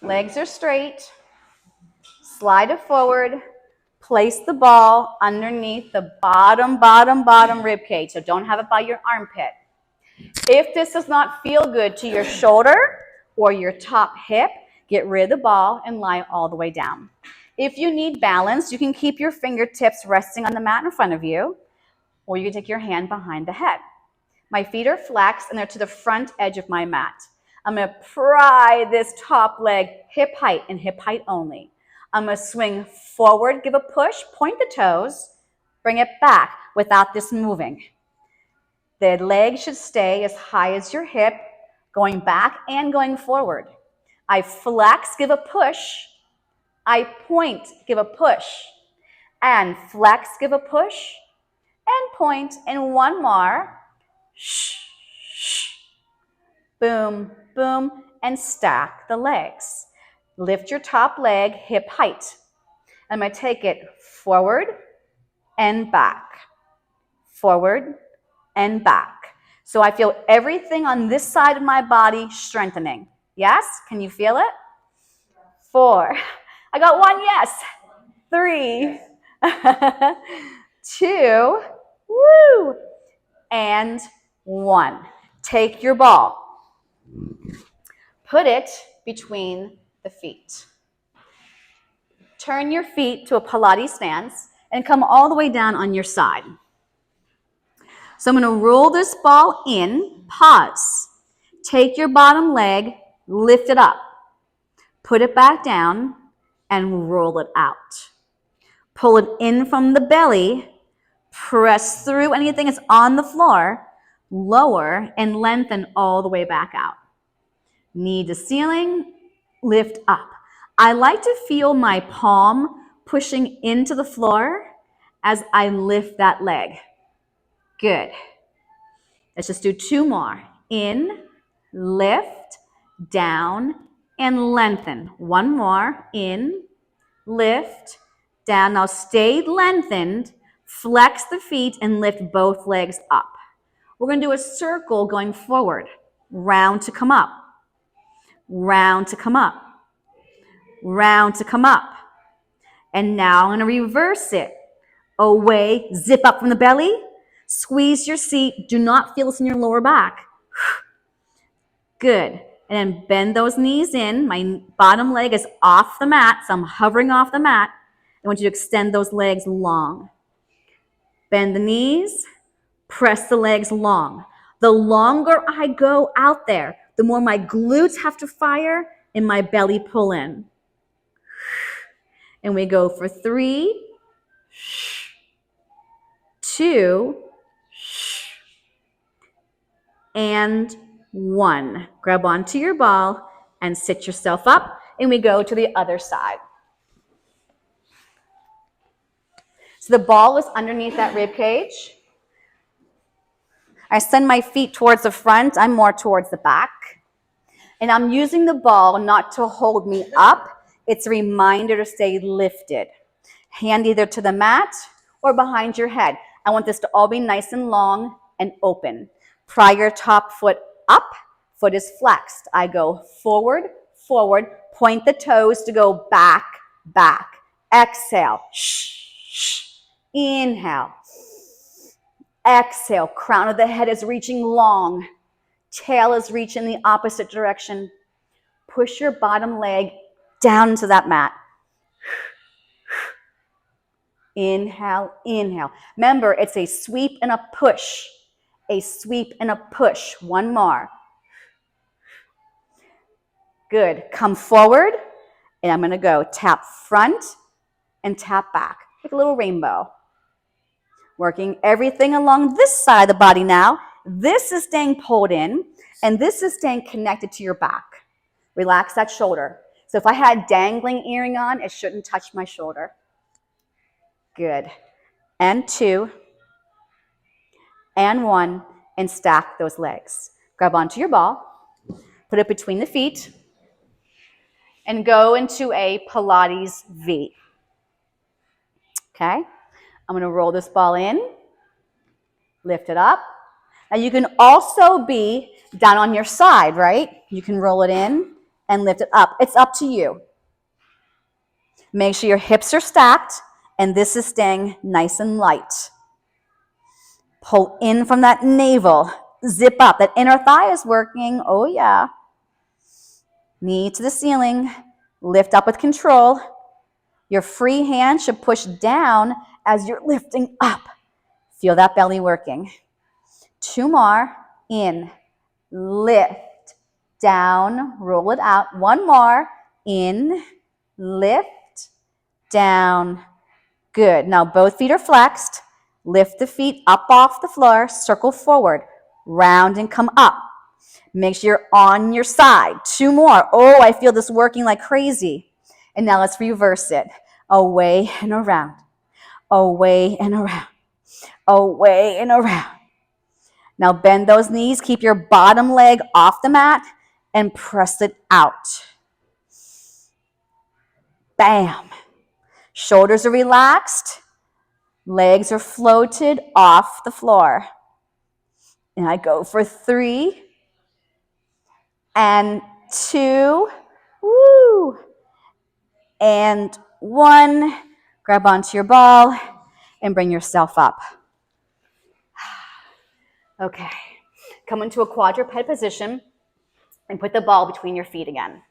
Legs are straight. Slide it forward. Place the ball underneath the bottom rib cage. So don't have it by your armpit. If this does not feel good to your shoulder or your top hip, get rid of the ball and lie all the way down. If you need balance, you can keep your fingertips resting on the mat in front of you, or you can take your hand behind the head. My feet are flexed and they're to the front edge of my mat. I'm going to pry this top leg hip height and hip height only. I'm going to swing forward, give a push, point the toes, bring it back without this moving. The leg should stay as high as your hip, going back and going forward. I flex, give a push, I point, give a push, and flex, give a push, and point, and one more. Shh, shh. Boom, boom, and stack the legs. Lift your top leg hip height. I'm going to take it forward and back, forward and back. So I feel everything on this side of my body strengthening. Yes? Can you feel it? 4. I got 1 yes. 3. 2. Woo! And 1. Take your ball. Put it between the feet. Turn your feet to a Pilates stance and come all the way down on your side. So I'm going to roll this ball in, pause. Take your bottom leg, lift it up. Put it back down and roll it out. Pull it in from the belly, press through anything that's on the floor, lower and lengthen all the way back out. Knee to ceiling, lift up. I like to feel my palm pushing into the floor as I lift that leg. Good. Let's just do 2 more. In, lift, down, and lengthen. 1 more. In, lift, down. Now stay lengthened. Flex the feet and lift both legs up. We're going to do a circle going forward. Round to come up. Round to come up. Round to come up. And now I'm going to reverse it. Away, zip up from the belly. Squeeze your seat. Do not feel this in your lower back. Good. And then bend those knees in. My bottom leg is off the mat, so I'm hovering off the mat. I want you to extend those legs long. Bend the knees. Press the legs long. The longer I go out there, the more my glutes have to fire and my belly pull in. And we go for 3, 2, and 1. Grab onto your ball and sit yourself up, and we go to the other side. So the ball is underneath that rib cage. I send my feet towards the front. I'm more towards the back. And I'm using the ball not to hold me up. It's a reminder to stay lifted. Hand either to the mat or behind your head. I want this to all be nice and long and open. Pry your top foot up. Foot is flexed. I go forward, forward. Point the toes to go back, back. Exhale. Shh, shh. Inhale. Exhale. Crown of the head is reaching long. Tail is reaching the opposite direction. Push your bottom leg down into that mat. Inhale, inhale. Remember, it's a sweep and a push. A sweep and a push. 1 more. Good. Come forward, and I'm going to go tap front and tap back, like a little rainbow. Working everything along this side of the body now. This is staying pulled in, and this is staying connected to your back. Relax that shoulder. So if I had dangling earring on, it shouldn't touch my shoulder. Good. And 2, and 1, and stack those legs. Grab onto your ball, put it between the feet, and go into a Pilates V. Okay? I'm going to roll this ball in, lift it up. Now you can also be down on your side, right? You can roll it in and lift it up. It's up to you. Make sure your hips are stacked and this is staying nice and light. Pull in from that navel. Zip up. That inner thigh is working. Oh, yeah. Knee to the ceiling. Lift up with control. Your free hand should push down as you're lifting up. Feel that belly working. 2 more. In. Lift. Down. Roll it out. 1 more. In. Lift. Down. Good. Now both feet are flexed. Lift the feet up off the floor. Circle forward. Round and come up. Make sure you're on your side. 2 more. Oh, I feel this working like crazy. And now let's reverse it. Away and around, away and around, away and around. Now bend those knees, keep your bottom leg off the mat and press it out. Bam. Shoulders are relaxed, legs are floated off the floor. And I go for 3 and 2, woo, and 1. Grab onto your ball and bring yourself up. Okay, come into a quadruped position and put the ball between your feet again.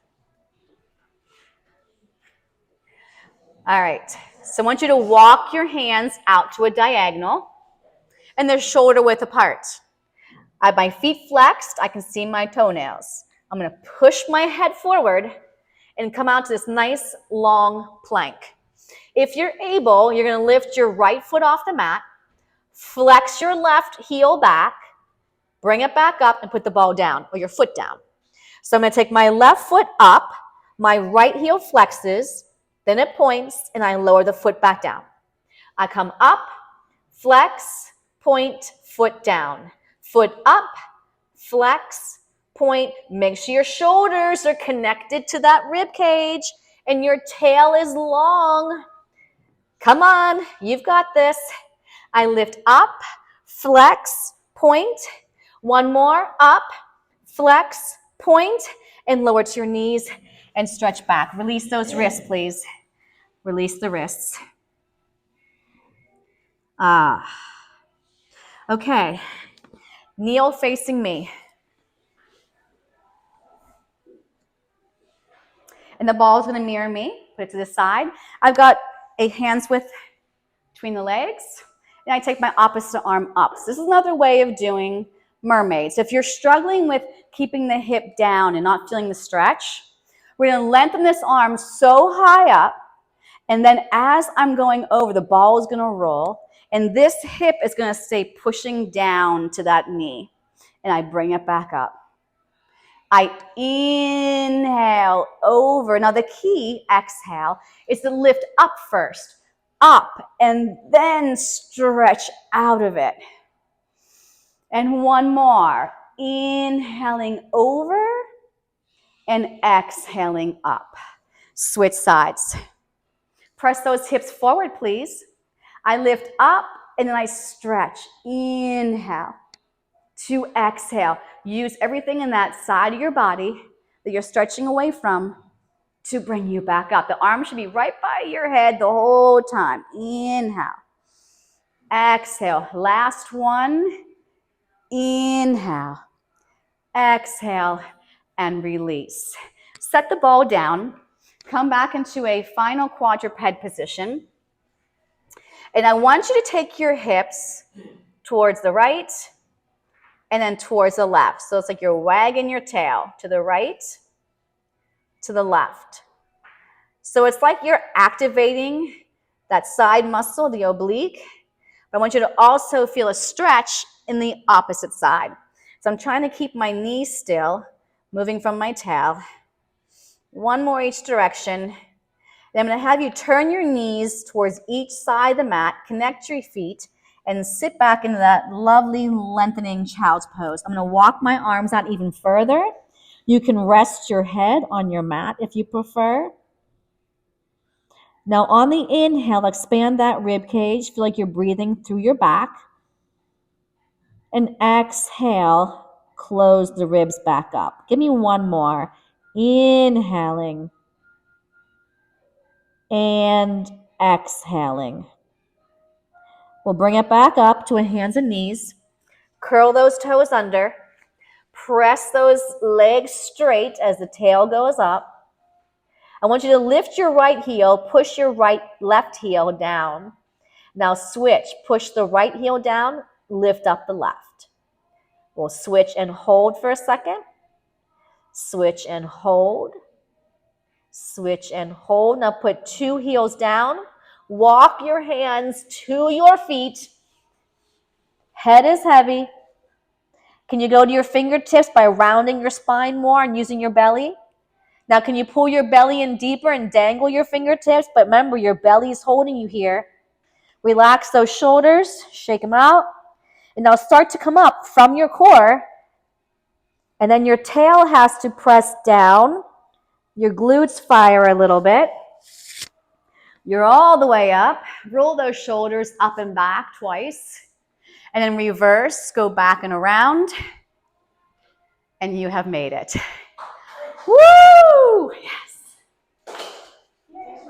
All right, so I want you to walk your hands out to a diagonal and they're shoulder width apart. I have my feet flexed, I can see my toenails. I'm gonna push my head forward and come out to this nice long plank. If you're able, you're gonna lift your right foot off the mat, flex your left heel back, bring it back up and put the ball down or your foot down. So I'm gonna take my left foot up, my right heel flexes, then it points and I lower the foot back down. I come up, flex, point, foot down. Foot up, flex, point. Make sure your shoulders are connected to that rib cage and your tail is long. Come on, you've got this. I lift up, flex, point. One more, up, flex, point, and lower to your knees and stretch back. Release those wrists, please. Release the wrists. Okay. Kneel facing me. And the ball is going to mirror me. Put it to the side. I've got a hand's width between the legs. And I take my opposite arm up. So this is another way of doing mermaids. If you're struggling with keeping the hip down and not feeling the stretch, we're going to lengthen this arm so high up. And then as I'm going over, the ball is going to roll. And this hip is going to stay pushing down to that knee. And I bring it back up. I inhale over. Now the key, exhale, is to lift up first. Up and then stretch out of it. And one more. Inhaling over and exhaling up. Switch sides. Press those hips forward, please. I lift up and then I stretch. Inhale to exhale. Use everything in that side of your body that you're stretching away from to bring you back up. The arm should be right by your head the whole time. Inhale. Exhale. Last one. Inhale. Exhale and release. Set the ball down. Come back into a final quadruped position. And I want you to take your hips towards the right and then towards the left. So it's like you're wagging your tail to the right, to the left. So it's like you're activating that side muscle, the oblique. But I want you to also feel a stretch in the opposite side. So I'm trying to keep my knees still, moving from my tail. One more each direction. Then I'm going to have you turn your knees towards each side of the mat, connect your feet, and sit back into that lovely lengthening child's pose. I'm going to walk my arms out even further. You can rest your head on your mat if you prefer. Now on the inhale, expand that rib cage. Feel like you're breathing through your back. And exhale, close the ribs back up. Give me one more. Inhaling and exhaling. We'll bring it back up to a hands and knees. Curl those toes under. Press those legs straight as the tail goes up. I want you to lift your right heel, push your left heel down. Now switch. Push the right heel down, lift up the left. We'll switch and hold for a second. Switch and hold. Switch and hold. Now put two heels down. Walk your hands to your feet. Head is heavy. Can you go to your fingertips by rounding your spine more and using your belly? Now, can you pull your belly in deeper and dangle your fingertips? But remember, your belly is holding you here. Relax those shoulders, shake them out. And now start to come up from your core. And then your tail has to press down. Your glutes fire a little bit. You're all the way up. Roll those shoulders up and back twice. And then reverse, go back and around. And you have made it. Woo! Yes.